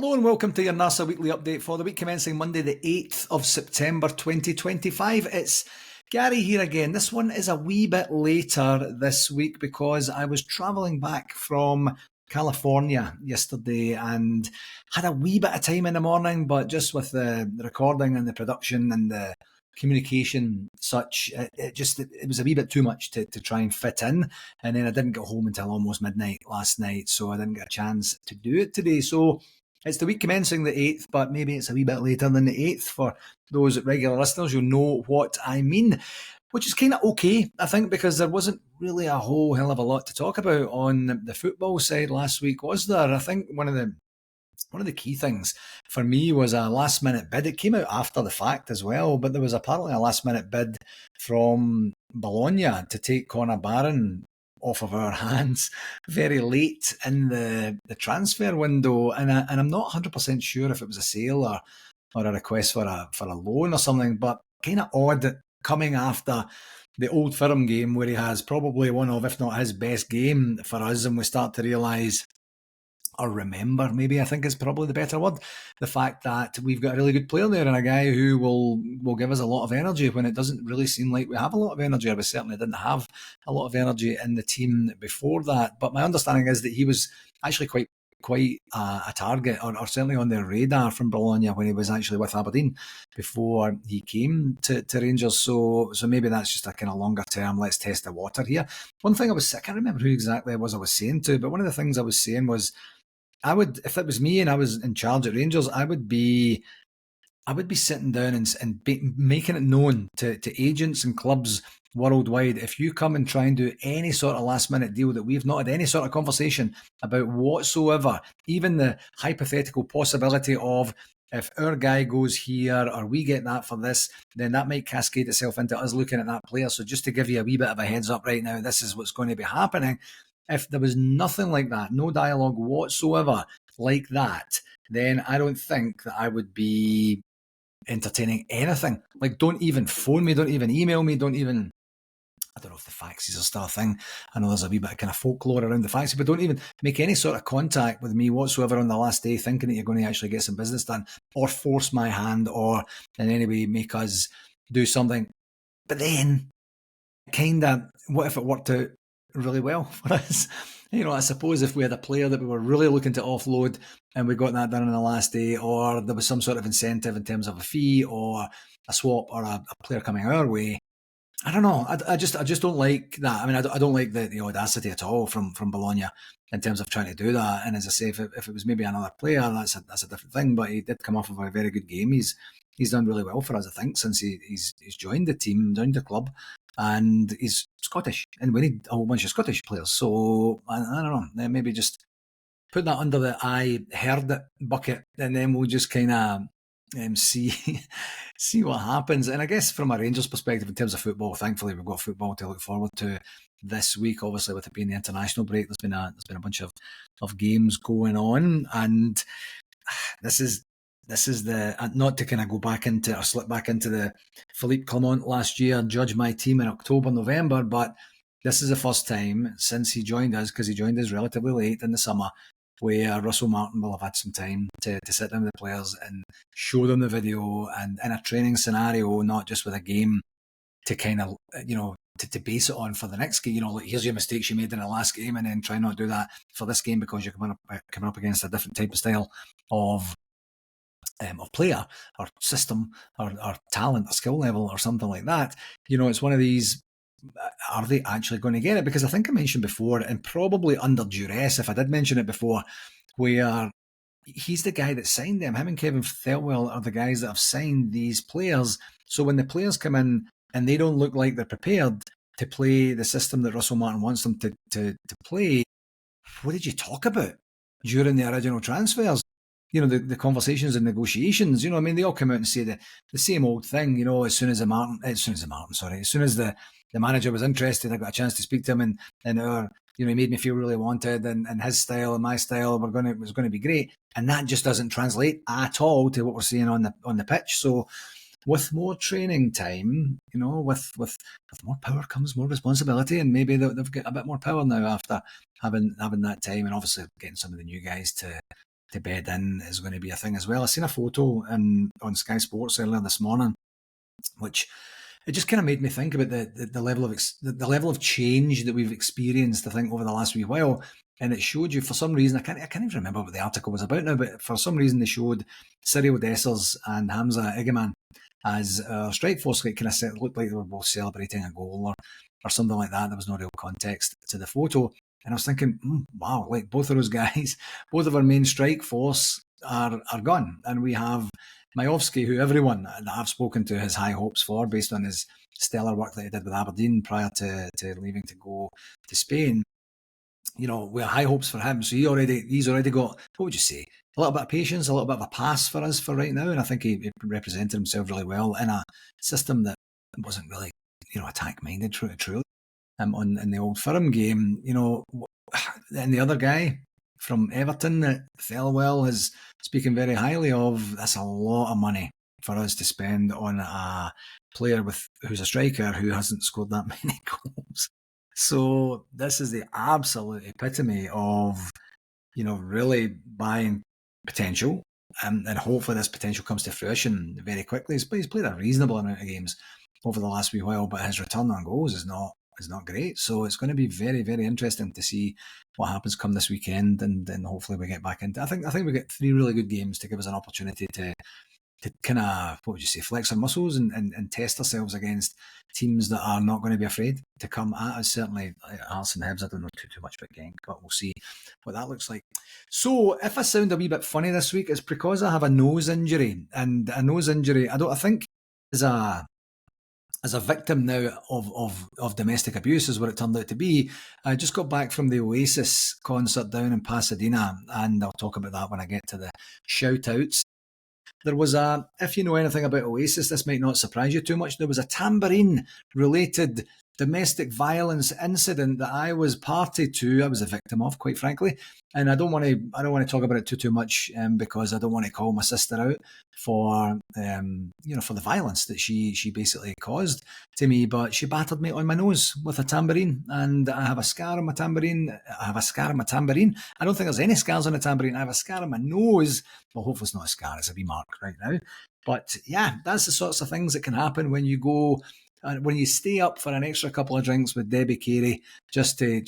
Hello and welcome to your NARSA weekly update for the week commencing Monday the 8th of September 2025. It's Gary here again. This one is a wee bit later this week because I was travelling back from California yesterday and had a wee bit of time in the morning, but just with the recording and the production and the communication such, it was a wee bit too much to try and fit in. And then I didn't get home until almost midnight last night, so I didn't get a chance to do it today. So it's the week commencing the 8th, but maybe it's a wee bit later than the 8th. For those regular listeners, you'll know what I mean, which is kind of okay, I think, because there wasn't really a whole hell of a lot to talk about on the football side last week, was there? I think one of the key things for me was a last minute bid. It came out after the fact as well, but there was apparently a last minute bid from Bologna to take Connor Barron off of our hands very late in the transfer window, and I'm not 100% sure if it was a sale or a request for a loan or something, but kind of odd coming after the Old Firm game where he has probably one of, if not his best game for us, and we start to realise, or remember, maybe I think is probably the better word, the fact that we've got a really good player there and a guy who will give us a lot of energy when it doesn't really seem like we have a lot of energy, or we certainly didn't have a lot of energy in the team before that. But my understanding is that he was actually quite a target, or certainly on their radar from Bologna when he was actually with Aberdeen before he came to Rangers. So maybe that's just a kind of longer term, let's test the water here. One thing I can't remember who exactly it was I was saying to, but one of the things I was saying was, if it was me and I was in charge at Rangers, I would be sitting down and making it known to agents and clubs worldwide, if you come and try and do any sort of last minute deal that we've not had any sort of conversation about whatsoever, even the hypothetical possibility of, if our guy goes here or we get that for this, then that might cascade itself into us looking at that player. So just to give you a wee bit of a heads up right now, this is what's going to be happening. If there was nothing like that, no dialogue whatsoever like that, then I don't think that I would be entertaining anything. Like, don't even phone me, don't even email me, don't even, I don't know if the faxes are still a thing. I know there's a wee bit of kind of folklore around the faxes, but don't even make any sort of contact with me whatsoever on the last day thinking that you're going to actually get some business done, or force my hand, or in any way make us do something. But then, kind of, what if it worked out really well for us? I suppose if we had a player that we were really looking to offload and we got that done on the last day, or there was some sort of incentive in terms of a fee or a swap or a player coming our way, I don't know. I just don't like that. I mean, I don't like the audacity at all from Bologna in terms of trying to do that. And as I say, if it was maybe another player, that's a different thing. But he did come off of a very good game. He's done really well for us, I think, since he's joined the team, joined the club, and he's Scottish, and we need a whole bunch of Scottish players. So I don't know. Maybe just put that under the I heard it bucket, and then we'll just kind of see what happens. And I guess from a Rangers perspective, in terms of football, thankfully we've got football to look forward to this week. Obviously, with it being the international break, there's been a bunch of games going on, and this is the, not to kind of go back into or slip back into the Philippe Clement last year, judge my team in October, November, but this is the first time since he joined us, because he joined us relatively late in the summer, where Russell Martin will have had some time to sit down with the players and show them the video, and in a training scenario, not just with a game to kind of, to base it on for the next game. Like, here's your mistakes you made in the last game, and then try not to do that for this game because you're coming up against a different type of style of player or system or talent or skill level or something like that. It's one of these, are they actually going to get it? Because I think I mentioned before, and probably under duress if I did mention it before, where he's the guy that signed them. Him and Kevin Thelwell are the guys that have signed these players. So when the players come in and they don't look like they're prepared to play the system that Russell Martin wants them to play, what did you talk about during the original transfers? The conversations and negotiations, they all come out and say the same old thing, as soon as the manager was interested, I got a chance to speak to him, and he made me feel really wanted, and his style and my style was going to be great. And that just doesn't translate at all to what we're seeing on the pitch. So with more training time, with more power comes more responsibility, and maybe they've got a bit more power now after having that time, and obviously getting some of the new guys to to bed in is going to be a thing as well. I seen a photo on Sky Sports earlier this morning, which it just kind of made me think about the level of the level of change that we've experienced, I think, over the last wee while. And it showed you, for some reason, I can't even remember what the article was about now, but for some reason they showed Cyril Dessers and Hamza Egeman as strike force. It kind of looked like they were both celebrating a goal or something like that. There was no real context to the photo. And I was thinking, wow, like both of those guys, both of our main strike force are gone. And we have Majowski, who everyone that I've spoken to has high hopes for based on his stellar work that he did with Aberdeen prior to leaving to go to Spain. We have high hopes for him. So he's already got, what would you say, a little bit of patience, a little bit of a pass for us for right now. And I think he represented himself really well in a system that wasn't really, attack-minded, truly. In the Old Firm game, and the other guy from Everton that Thelwell is speaking very highly of, that's a lot of money for us to spend on a player who's a striker who hasn't scored that many goals. So this is the absolute epitome of, really buying potential, and hopefully this potential comes to fruition very quickly. He's played a reasonable amount of games over the last wee while, but his return on goals is not great. So it's going to be very, very interesting to see what happens come this weekend, and then hopefully we get back into. I think we get 3 really good games to give us an opportunity to kind of, what would you say, flex our muscles and test ourselves against teams that are not going to be afraid to come at us. Certainly Hearts and Hibs, I don't know too much about Genk, but we'll see what that looks like. So if I sound a wee bit funny this week, it's because I have a nose injury, and a nose injury, I think as a victim now of domestic abuse is what it turned out to be. I just got back from the Oasis concert down in Pasadena, and I'll talk about that when I get to the shout outs. There was if you know anything about Oasis, this might not surprise you too much, there was a Tambourine related domestic violence incident that I was party to. I was a victim of, quite frankly, and I don't want to talk about it too much because I don't want to call my sister out for for the violence that she basically caused to me. But she battered me on my nose with a tambourine, and I have a scar on my tambourine. I don't think there's any scars on the tambourine. I have a scar on my nose. Well, hopefully it's not a scar, it's a wee mark right now. But yeah, that's the sorts of things that can happen when you go. And when you stay up for an extra couple of drinks with Debbie Carey, just to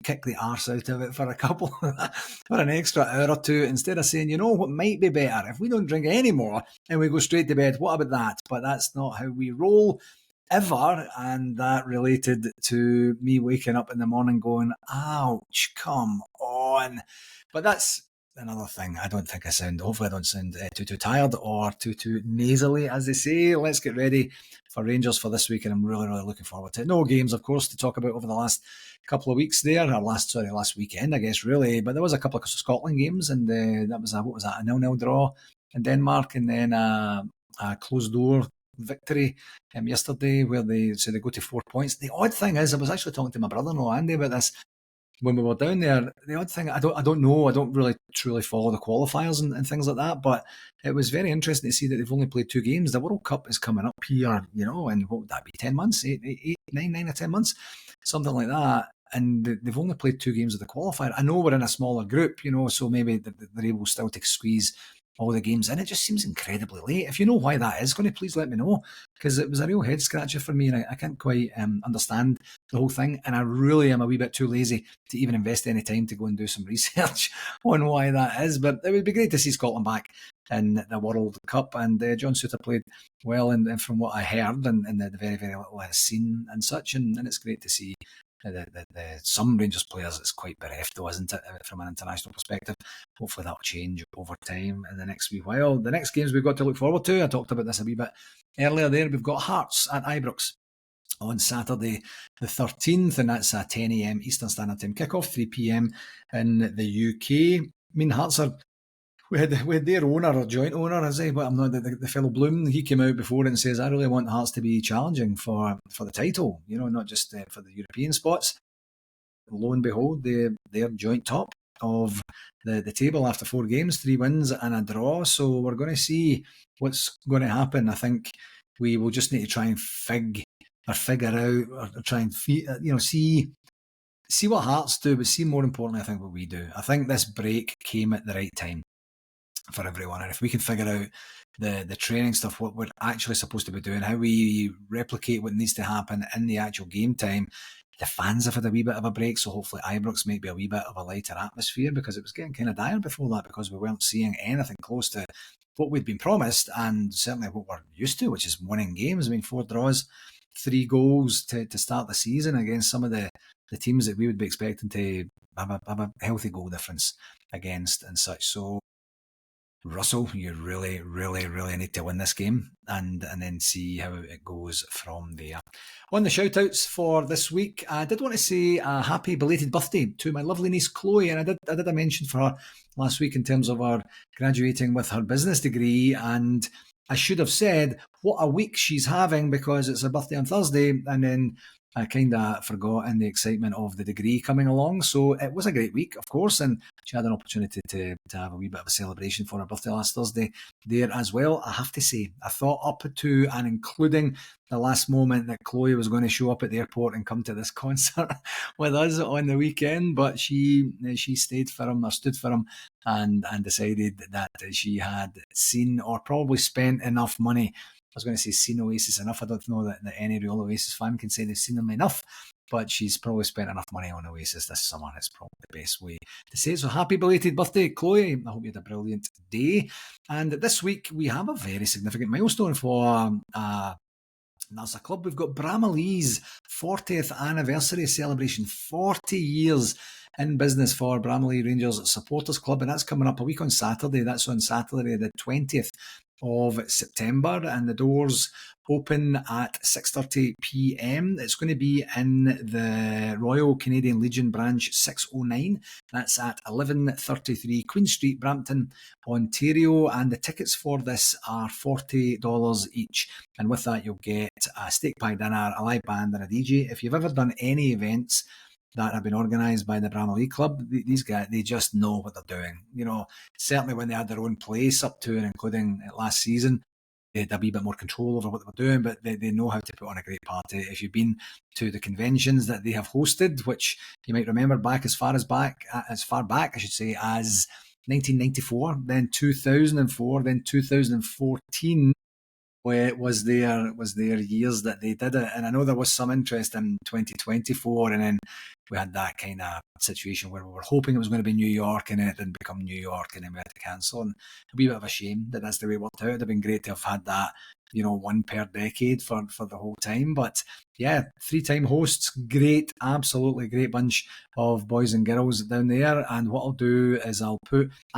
kick the arse out of it for for an extra hour or two, instead of saying, what might be better if we don't drink anymore and we go straight to bed. What about that? But that's not how we roll ever. And that related to me waking up in the morning going, ouch, come on. But that's another thing. Hopefully I don't sound too tired or too nasally, as they say. Let's get ready for Rangers for this week, and I'm really, really looking forward to it. No games, of course, to talk about over the last couple of weeks there, or last weekend, I guess, really. But there was a couple of Scotland games, and that was a 0-0 draw in Denmark, and then a closed door victory yesterday where they go to 4 points. The odd thing is, I was actually talking to my brother-in-law Andy about this when we were down there. The odd thing, I don't know, I don't really truly follow the qualifiers and things like that, but it was very interesting to see that they've only played 2 games. The World Cup is coming up here, and what would that be, 10 months, 9 or 10 months, something like that, and they've only played 2 games of the qualifier. I know we're in a smaller group, so maybe they're able still to squeeze all the games in. It just seems incredibly late. If you know why that is, going to please let me know, because it was a real head scratcher for me, and I can't quite understand the whole thing, and I really am a wee bit too lazy to even invest any time to go and do some research on why that is. But it would be great to see Scotland back in the World Cup, and John Souttar played well, and from what I heard and the very, very little I've seen and such, and it's great to see some Rangers players. It's quite bereft though, isn't it, from an international perspective. Hopefully that'll change over time in the next wee while. The next games we've got to look forward to, I talked about this a wee bit earlier there. We've got Hearts at Ibrox on Saturday the 13th, and that's a 10 a.m. Eastern Standard Time kickoff, 3 p.m. in the UK. I mean, Hearts are, we had their owner, or joint owner, is he? But I'm not the fellow Bloom. He came out before and says, I really want Hearts to be challenging for the title, not just for the European spots. Lo and behold, they're joint top of the table after 4 games, 3 wins and a draw. So we're going to see what's going to happen. I think we will just need to try and figure out, or try and see what Hearts do, but see more importantly, I think what we do. I think this break came at the right time. for everyone. And if we can figure out the training stuff, what we're actually supposed to be doing, how we replicate what needs to happen in the actual game time, the fans have had a wee bit of a break, so hopefully Ibrox might be a wee bit of a lighter atmosphere, because it was getting kind of dire before that, because we weren't seeing anything close to what we'd been promised, and certainly what we're used to, which is winning games. I mean, 4 draws, 3 goals to start the season against some of the teams that we would be expecting to have a healthy goal difference against and such. So Russell, you really, really, really need to win this game and then see how it goes from there. On the shout-outs for this week, I did want to say a happy belated birthday to my lovely niece Chloe, and I did a mention for her last week in terms of her graduating with her business degree, and I should have said what a week she's having, because it's her birthday on Thursday, and then I kind of forgot in the excitement of the degree coming along. So it was a great week, of course, and she had an opportunity to have a wee bit of a celebration for her birthday last Thursday there as well. I have to say, I thought up to and including the last moment that Chloe was going to show up at the airport and come to this concert with us on the weekend, but she stood for him and decided that she had seen or probably spent enough money. I was going to say seen Oasis enough. I don't know that any real Oasis fan can say they've seen them enough, but she's probably spent enough money on Oasis this summer. It's probably the best way to say it. So happy belated birthday, Chloe. I hope you had a brilliant day. And this week we have a very significant milestone for NARSA Club. We've got Bramalea's 40th anniversary celebration, 40 years in business for Bramalea Rangers Supporters Club, and that's coming up a week on Saturday. That's on Saturday the 20th of September, and the doors open at 6:30 p.m. It's going to be in the Royal Canadian Legion branch 609. That's at 1133 Queen Street, Brampton, Ontario, and the tickets for this are $40 each, and with that you'll get a steak pie dinner, a live band and a DJ. If you've ever done any events that have been organised by the Bramalea Club, these guys, they just know what they're doing. You know, certainly when they had their own place up to and including last season, they had a wee bit more control over what they were doing, but they know how to put on a great party. If you've been to the conventions that they have hosted, which you might remember back as far back, as 1994, then 2004, then 2014, where it was their years that they did it. And I know there was some interest in 2024, and then we had that kind of situation where we were hoping it was going to be New York, and then it didn't become New York, and then we had to cancel. And a wee bit of a shame that that's the way it worked out. It'd have been great to have had that, one per decade for the whole time. But yeah, 3-time hosts, great, absolutely great bunch of boys and girls down there. And what I'll do is I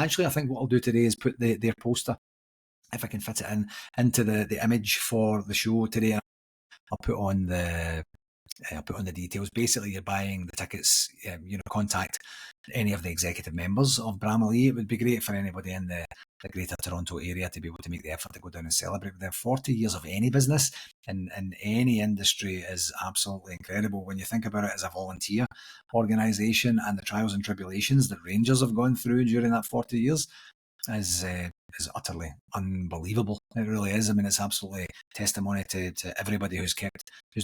think what I'll do today is put their poster, if I can fit it into the image for the show today. I'll put on the details. Basically, you're buying the tickets. Contact any of the executive members of Bramalea. It would be great for anybody in the Greater Toronto area to be able to make the effort to go down and celebrate with them. 40 years of any business in any industry is absolutely incredible when you think about it as a volunteer organisation, and the trials and tribulations that Rangers have gone through during that 40 years is utterly unbelievable. It really is. I mean, it's absolutely testimony to everybody who's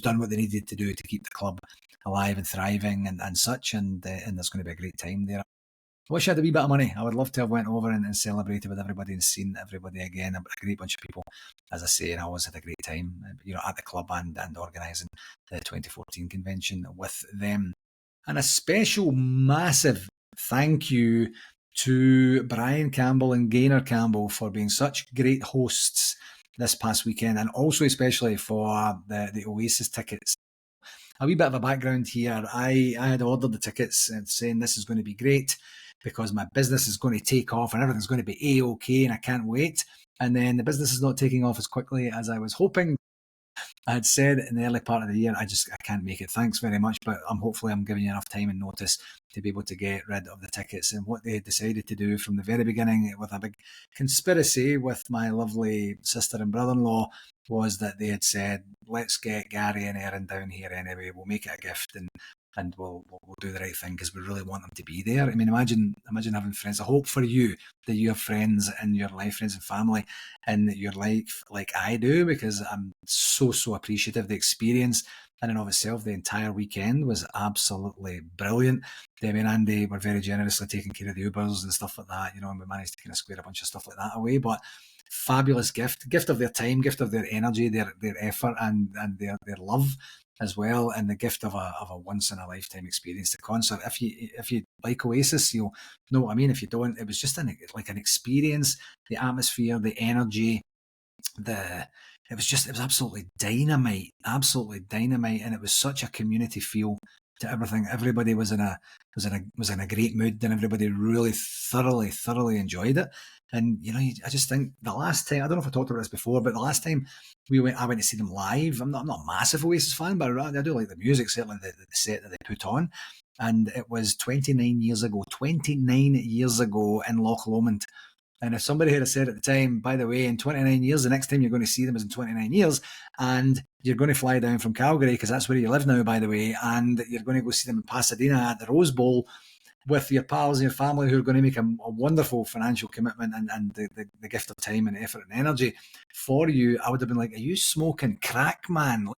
done what they needed to do to keep the club alive and thriving and such. And there's going to be a great time there. I wish I had a wee bit of money. I would love to have went over and celebrated with everybody and seen everybody again. A great bunch of people, as I say, and I always had a great time, at the club and organising the 2014 convention with them. And a special, massive thank you to Brian Campbell and Gaynor Campbell for being such great hosts this past weekend, and also especially for the Oasis tickets. A wee bit of a background here. I had ordered the tickets and saying this is going to be great because my business is going to take off and everything's going to be A-OK and I can't wait. And then the business is not taking off as quickly as I was hoping. I had said in the early part of the year, I can't make it. Thanks very much, but hopefully I'm giving you enough time and notice to be able to get rid of the tickets. And what they had decided to do from the very beginning, with a big conspiracy with my lovely sister and brother-in-law, was that they had said, let's get Gary and Erin down here anyway. We'll make it a gift and we'll do the right thing because we really want them to be there. I mean, imagine having friends. I hope for you that you have friends in your life, friends and family in your life like I do, because I'm so appreciative of the experience in and of itself. The entire weekend was absolutely brilliant. Debbie and Andy were very generously taking care of the Ubers and stuff like that, and we managed to kind of square a bunch of stuff like that away. But fabulous gift of their time, gift of their energy, their effort, and their love as well, and the gift of a once in a lifetime experience. The concert, if you like Oasis, you'll know what I mean. If you don't, it was just an experience. The atmosphere, the energy, it was absolutely dynamite, and it was such a community feel to everything. Everybody was in a great mood, and everybody really thoroughly enjoyed it. And I just think the last time, I don't know if I talked about this before, but the last time I went to see them live. I'm not a massive Oasis fan, but I do like the music, certainly the set that they put on. And it was 29 years ago in Loch Lomond. And if somebody had said at the time, by the way, in 29 years, the next time you're going to see them is in 29 years, and you're going to fly down from Calgary, because that's where you live now, by the way, and you're going to go see them in Pasadena at the Rose Bowl with your pals and your family who are going to make a wonderful financial commitment and the gift of time and effort and energy for you, I would have been like, are you smoking crack, man? What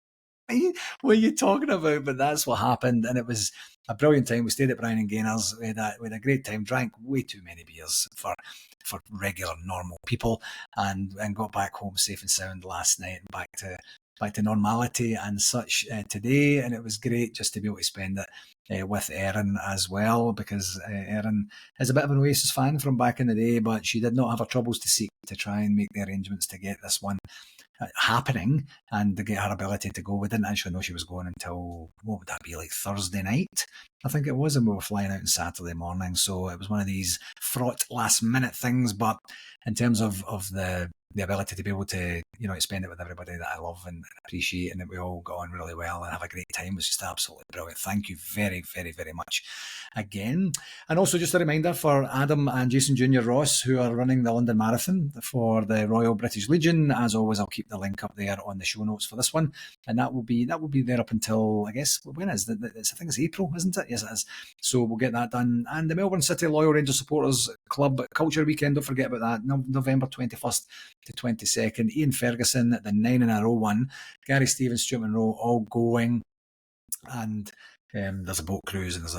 are you talking about? But that's what happened, and it was a brilliant time. We stayed at Brown and Gainer's. We had a great time. Drank way too many beers for regular, normal people, and got back home safe and sound last night, and back to normality and such today. And it was great just to be able to spend it with Erin as well, because Erin is a bit of an Oasis fan from back in the day, but she did not have her troubles to seek to try and make the arrangements to get this one happening and to get her ability to go. We didn't actually know she was going until, what would that be, like Thursday night, I think it was, and we were flying out on Saturday morning. So it was one of these fraught last minute things, but in terms of the ability to be able to spend it with everybody that I love and appreciate, and that we all got on really well and have a great time, was just absolutely brilliant. Thank you very, very, very much again. And also just a reminder for Adam and Jason Jr. Ross, who are running the London Marathon for the Royal British Legion. As always, I'll keep the link up there on the show notes for this one, and that will be there up until, I guess, when is it? I think it's April, isn't it? Yes, it is. So we'll get that done. And the Melbourne City Loyal Rangers Supporters Club Culture Weekend, don't forget about that, November 21st to 22nd. Ian Ferguson at the 9 in a row one, Gary Stevens, Stuart Monroe, all going, and there's a boat cruise, and there's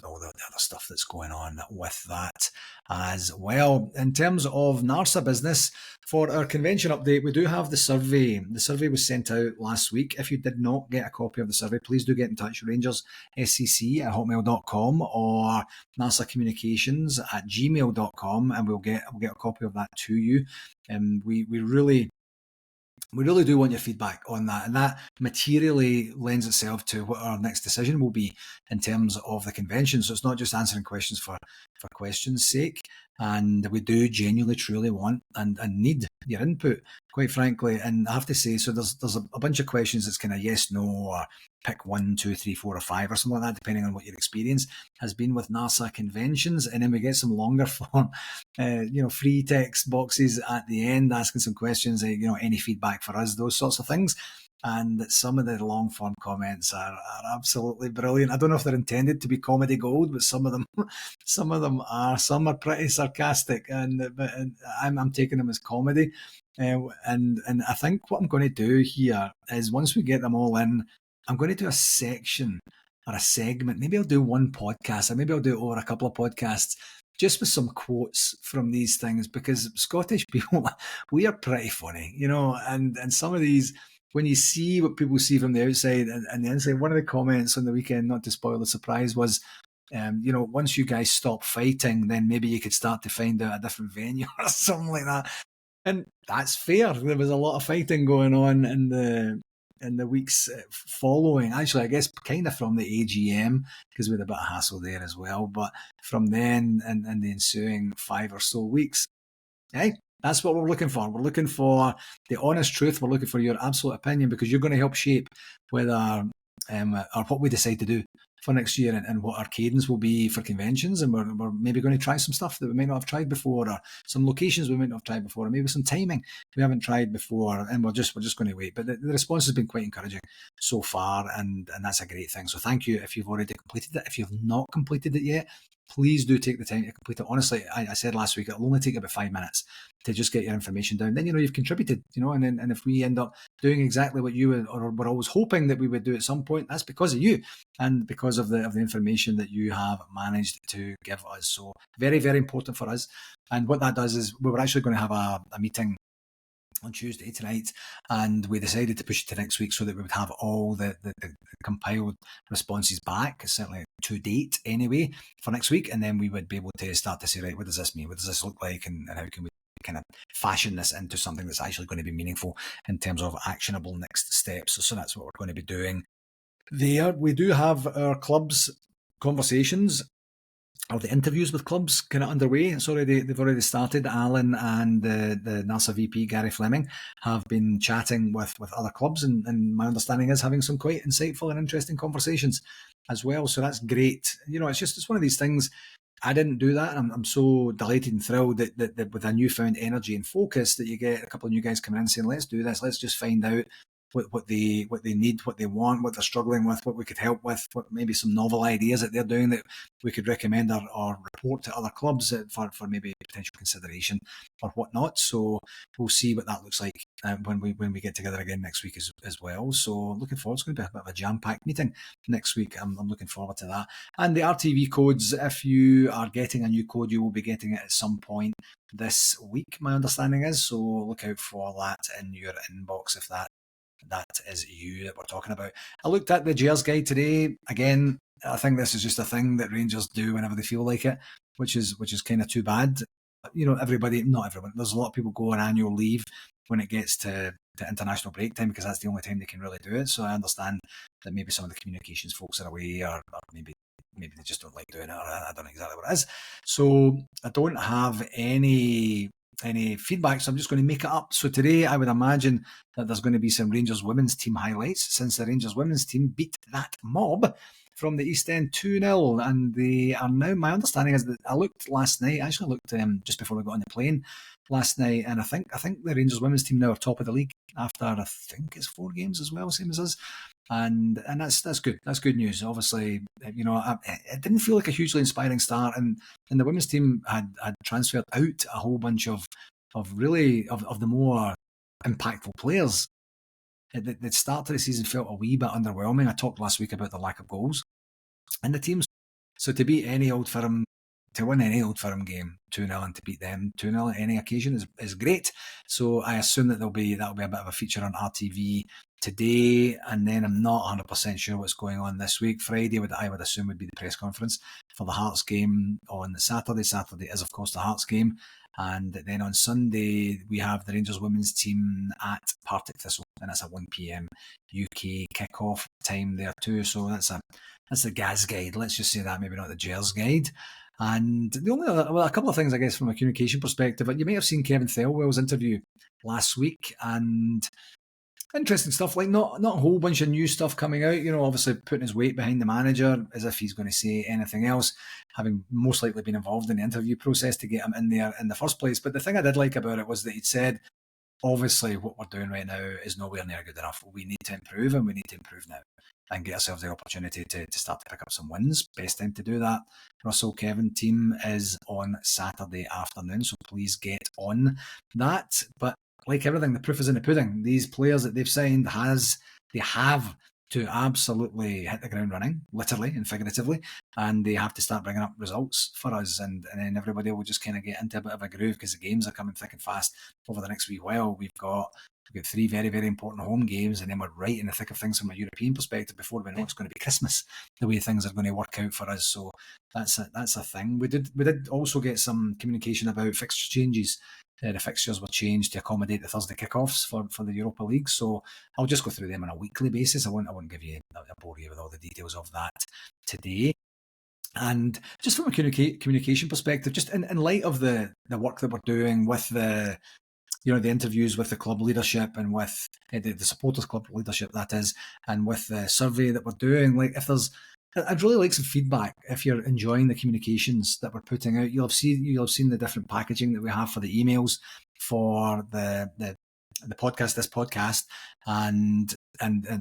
all the other stuff that's going on with that as well. In terms of NARSA Business, for our convention update, we do have the survey. The survey was sent out last week. If you did not get a copy of the survey, please do get in touch. rangersSCC@hotmail.com or narsacommunications@gmail.com, and we'll get a copy of that to you. We really do want your feedback on that, and that materially lends itself to what our next decision will be in terms of the convention. So it's not just answering questions for questions' sake, and we do genuinely, truly want and need your input, quite frankly. And I have to say, so there's a bunch of questions that's kind of yes, no, or pick 1, 2, 3, 4, or 5, or something like that, depending on what your experience has been with NARSA conventions. And then we get some longer form, free text boxes at the end asking some questions, any feedback for us, those sorts of things. And some of the long form comments are absolutely brilliant. I don't know if they're intended to be comedy gold, but some of them are. Some are pretty sarcastic, and I'm taking them as comedy. And I think what I'm going to do here is, once we get them all in, I'm going to do a section or a segment. Maybe I'll do one podcast, or maybe I'll do it over a couple of podcasts, just with some quotes from these things, because Scottish people, we are pretty funny, and some of these, when you see what people see from the outside and the inside, one of the comments on the weekend, not to spoil the surprise, was, once you guys stop fighting, then maybe you could start to find out a different venue or something like that. And that's fair. There was a lot of fighting going on in the weeks following. Actually, I guess kind of from the AGM, because we had a bit of hassle there as well. But from then and the ensuing 5 or so weeks, hey, that's what we're looking for. We're looking for the honest truth. We're looking for your absolute opinion, because you're going to help shape whether or what we decide to do for next year, and what our cadence will be for conventions. And we're maybe going to try some stuff that we might not have tried before, or some locations we might not have tried before, or maybe some timing we haven't tried before, and we're just going to wait. But the response has been quite encouraging so far, and that's a great thing. So thank you if you've already completed it. If you've not completed it yet, please do take the time to complete it. Honestly, I said last week, it'll only take about 5 minutes to just get your information down. Then, you've contributed, and if we end up doing exactly what you would, or we're always hoping that we would do at some point, that's because of you and because of the information that you have managed to give us. So very, very important for us. And what that does is we were actually going to have a meeting on Tuesday tonight, and we decided to push it to next week so that we would have all the compiled responses back, certainly to date anyway, for next week, and then we would be able to start to say, right, what does this mean? What does this look like? And how can we kind of fashion this into something that's actually going to be meaningful in terms of actionable next steps? So that's what we're going to be doing there. We do have our clubs conversations, or the interviews with clubs, kind of underway. They've already started. Alan and the NARSA VP, Gary Fleming, have been chatting with other clubs, and my understanding is having some quite insightful and interesting conversations as well. So that's great. It's one of these things. I didn't do that. I'm so delighted and thrilled that with a newfound energy and focus that you get a couple of new guys coming in saying, let's do this. Let's just find out what they need, what they want, what they're struggling with, what we could help with, what maybe some novel ideas that they're doing that we could recommend or report to other clubs for maybe potential consideration or whatnot. So we'll see what that looks like when we get together again next week as well. So looking forward. It's going to be a bit of a jam-packed meeting next week. I'm looking forward to that. And the RTV codes, if you are getting a new code, you will be getting it at some point this week, my understanding is. So look out for that in your inbox if that is you that we're talking about. I looked at the Jers guide today. Again, I think this is just a thing that Rangers do whenever they feel like it, which is kind of too bad. Not everyone. There's a lot of people go on annual leave when it gets to international break time because that's the only time they can really do it. So I understand that maybe some of the communications folks are away, or maybe they just don't like doing it, or I don't know exactly what it is. So I don't have any feedback, so I'm just going to make it up. So today I would imagine that there's going to be some Rangers women's team highlights, since the Rangers women's team beat that mob from the East End 2-0, and they are now, my understanding is that I looked last night, just before we got on the plane last night, and I think the Rangers women's team now are top of the league after, I think it's 4 games as well, same as us. And that's good. That's good news. Obviously, it didn't feel like a hugely inspiring start, and the women's team had transferred out a whole bunch of the more impactful players. The start to the season felt a wee bit underwhelming. I talked last week about the lack of goals in the teams. So to beat any Old Firm, to win any Old Firm game 2-0 and to beat them 2-0 at any occasion is great. So I assume that that'll be a bit of a feature on RTV today, and then I'm not 100% sure what's going on this week. Friday, I would assume, would be the press conference for the Hearts game on Saturday. Saturday is, of course, the Hearts game. And then on Sunday, we have the Rangers women's team at Partick Thistle, and it's a 1 p.m. UK kickoff time there too. So that's the Gaz guide. Let's just say that, maybe not the Gers guide. And the only a couple of things, I guess, from a communication perspective. But you may have seen Kevin Thelwell's interview last week, and interesting stuff, like not a whole bunch of new stuff coming out, obviously putting his weight behind the manager as if he's going to say anything else, having most likely been involved in the interview process to get him in there in the first place. But the thing I did like about it was that he'd said, obviously what we're doing right now is nowhere near good enough. We need to improve, and we need to improve now and get ourselves the opportunity to start to pick up some wins. Best time to do that. Russell Kevin team is on Saturday afternoon, so please get on that. But like everything, the proof is in the pudding. These players that they've signed they have to absolutely hit the ground running, literally and figuratively, and they have to start bringing up results for us, and then everybody will just kind of get into a bit of a groove because the games are coming thick and fast over the next wee while. We've got 3 very, very important home games, and then we're right in the thick of things from a European perspective before we know it's going to be Christmas, the way things are going to work out for us. So that's a thing. We did also get some communication about fixture changes. The fixtures were changed to accommodate the Thursday kickoffs for the Europa League. So I'll just go through them on a weekly basis. I won't bore you with all the details of that today. And just from a communication perspective, just in light of the work that we're doing with the interviews with the club leadership and with the supporters club leadership, that is, and with the survey that we're doing, like I'd really like some feedback if you're enjoying the communications that we're putting out. You'll have seen the different packaging that we have for the emails for the podcast, this podcast, and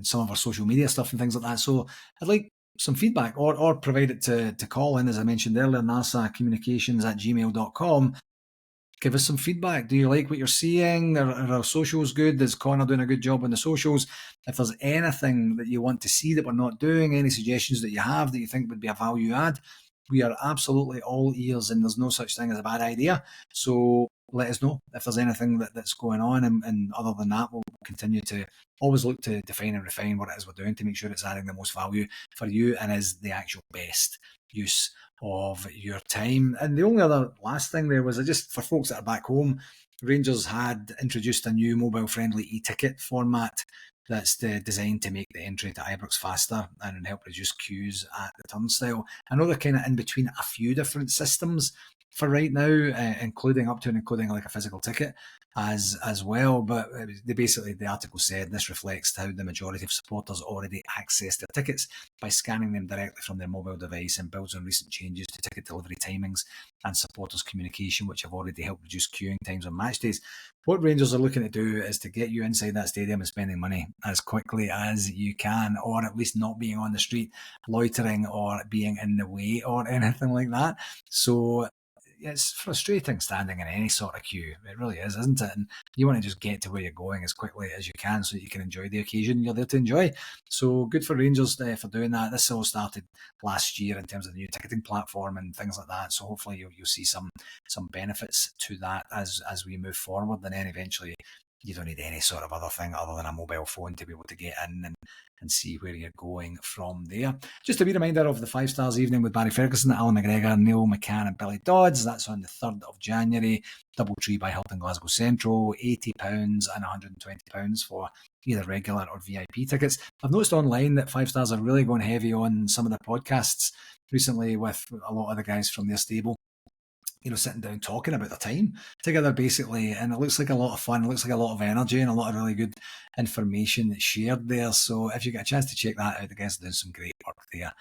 some of our social media stuff and things like that. So I'd like some feedback or provide it to Colin, as I mentioned earlier, narsacommunications@gmail.com. Give us some feedback. Do you like what you're seeing? Are our socials good? Is Connor doing a good job on the socials? If there's anything that you want to see that we're not doing, any suggestions that you have that you think would be a value add, we are absolutely all ears, and there's no such thing as a bad idea. So let us know if there's anything that's going on. And other than that, we'll continue to always look to define and refine what it is we're doing to make sure it's adding the most value for you and is the actual best use of your time. And the only other last thing there was just for folks that are back home, Rangers had introduced a new mobile-friendly e-ticket format that's designed to make the entry to Ibrox faster and help reduce queues at the turnstile. I know they're kind of in between a few different systems for right now, including like a physical ticket as well. But the article said this reflects how the majority of supporters already access their tickets by scanning them directly from their mobile device, and builds on recent changes to ticket delivery timings and supporters' communication, which have already helped reduce queuing times on match days. What Rangers are looking to do is to get you inside that stadium and spending money as quickly as you can, or at least not being on the street loitering or being in the way or anything like that. So it's frustrating standing in any sort of queue. It really is, isn't it? And you want to just get to where you're going as quickly as you can so that you can enjoy the occasion you're there to enjoy. So good for Rangers for doing that. This all started last year in terms of the new ticketing platform and things like that. So hopefully you'll see some benefits to that as we move forward. And then eventually you don't need any sort of other thing other than a mobile phone to be able to get in and see where you're going from there. Just a wee reminder of the 5 Stars Evening with Barry Ferguson, Alan McGregor, Neil McCann and Billy Dodds. That's on the 3rd of January. Doubletree by Hilton Glasgow Central, £80 and £120 for either regular or VIP tickets. I've noticed online that 5 Stars are really going heavy on some of the podcasts recently with a lot of the guys from their stable, sitting down talking about their time together, basically. And it looks like a lot of fun. It looks like a lot of energy and a lot of really good information that's shared there. So if you get a chance to check that out, the guys are doing some great work there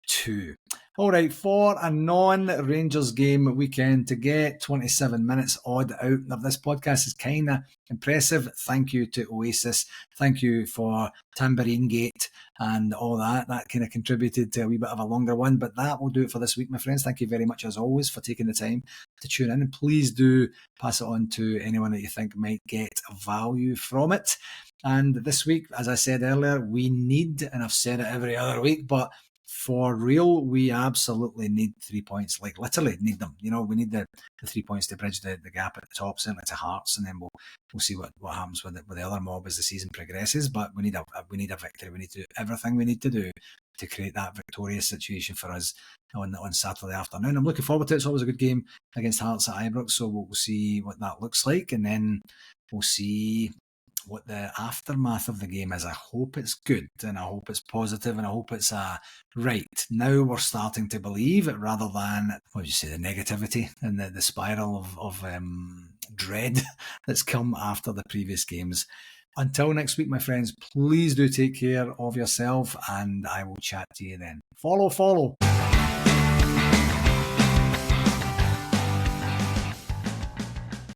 too. All right, for a non-Rangers game weekend to get 27 minutes odd out of this podcast is kind of impressive. Thank you to Oasis. Thank you for Tambourine Gate and all that. That kind of contributed to a wee bit of a longer one, but that will do it for this week, my friends. Thank you very much, as always, for taking the time to tune in. And please do pass it on to anyone that you think might get value from it. And this week, as I said earlier, we need, and I've said it every other week, but for real, we absolutely need 3 points, like literally need them. We need the 3 points to bridge the gap at the top, certainly to Hearts, and then we'll see what happens with the other mob as the season progresses. But we need a victory. We need to do everything we need to do to create that victorious situation for us on Saturday afternoon. I'm looking forward to it. It's always a good game against Hearts at Ibrox, so we'll see what that looks like, and then we'll see what the aftermath of the game is. I hope it's good, and I hope it's positive, and I hope it's right. Now we're starting to believe it rather than, the negativity and the spiral of dread that's come after the previous games. Until next week, my friends, please do take care of yourself, and I will chat to you then. Follow.